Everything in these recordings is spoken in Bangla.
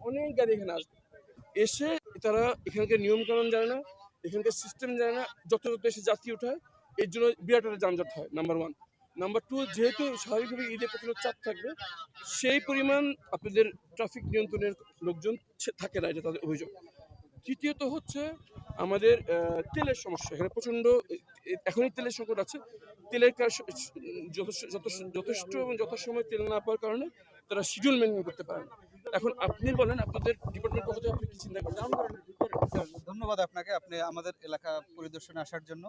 অনেক গাড়ি এখানে আসবে, এসে তারা এখানকার নিয়মকানুন জানে না, এখানকার সিস্টেম জানে না, যত যত এসে যাত্রী ওঠায়, এর জন্য বিরাট একটা যানজট হয়, নাম্বার ওয়ান। নাম্বার টু, যেহেতু স্বাভাবিকভাবে ঈদে প্রচুর চাপ থাকবে, সেই পরিমাণ আপনাদের ট্রাফিক নিয়ন্ত্রণের লোকজন থাকে না, এটা তাদের অভিযোগ। তৃতীয়ত হচ্ছে আমাদের তেলের সমস্যা, এখানে প্রচণ্ড এখনই তেলের সংকট আছে। তেলের যথেষ্ট এবং যথাসময়ে তেল না পাওয়ার কারণে তারা শিডিউল মেনটেন করতে পারে না। এখন আপনি বলেন, আপনাদের ডিপার্টমেন্ট পক্ষ থেকে আপনি কি চিন্তা করছেন? স্যার ধন্যবাদ আপনাকে, আপনি আমাদের এলাকা পরিদর্শনে আসার জন্য।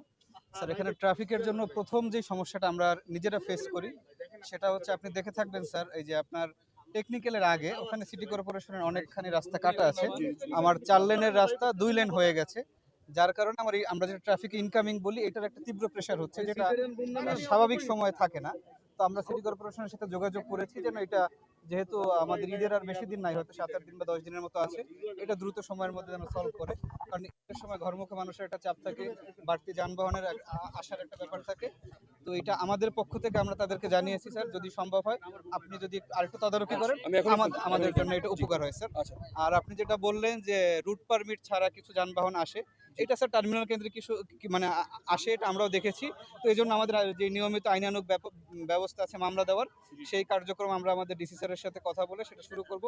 স্যার এখানে ট্রাফিকের জন্য প্রথম যে সমস্যাটা আমরা নিজেরা ফেস করি সেটা হচ্ছে, আপনি দেখে থাকবেন স্যার, এই যে আপনার টেকনিক্যালের আগে ওখানে সিটি কর্পোরেশনের অনেকখানি রাস্তা কাটা আছে। আমার 4 লেনের রাস্তা 2 লেন হয়ে গেছে, যার কারণে আমরা যেটা ট্রাফিক ইনকামিং বলি, এটার একটা তীব্র প্রেশার হচ্ছে, যেটা স্বাভাবিক সময়ে থাকে না। তো আমরা সিটি কর্পোরেশনের সাথে যোগাযোগ করেছি যেন এটা, যেহেতু আমাদের ঈদের আর বেশি দিন নাই, হয়তো 7-8 দিন বা 10 দিনের মতো আছে, এটা দ্রুত সময়ের মধ্যে যেন সলভ করে। কারণ ঈদের সময় ঘরমুখী মানুষের একটা চাপ থাকে, বাড়তি যানবাহনের আসার একটা ব্যাপার থাকে। তো এটা আমাদের পক্ষ থেকে আমরা তাদেরকে জানিয়েছি স্যার, যদি সম্ভব হয় আপনি যদি আরেকটু তদারকি করেন আমি এখন আমাদের জন্য এটা উপকার হয় স্যার। আচ্ছা, আর আপনি যেটা বললেন যে রুট পারমিট ছাড়া কিছু যানবাহন আসে, এটা স্যার টার্মিনাল কেন্দ্রে কিছু মানে আসে, এটা আমরাও দেখেছি। তো এই জন্য আমাদের যে নিয়মিত আইনানুগ ব্যবস্থা আছে মামলা দেওয়ার, সেই কার্যক্রম আমরা আমাদের ডিসি স্যারের সাথে কথা বলে সেটা শুরু করব।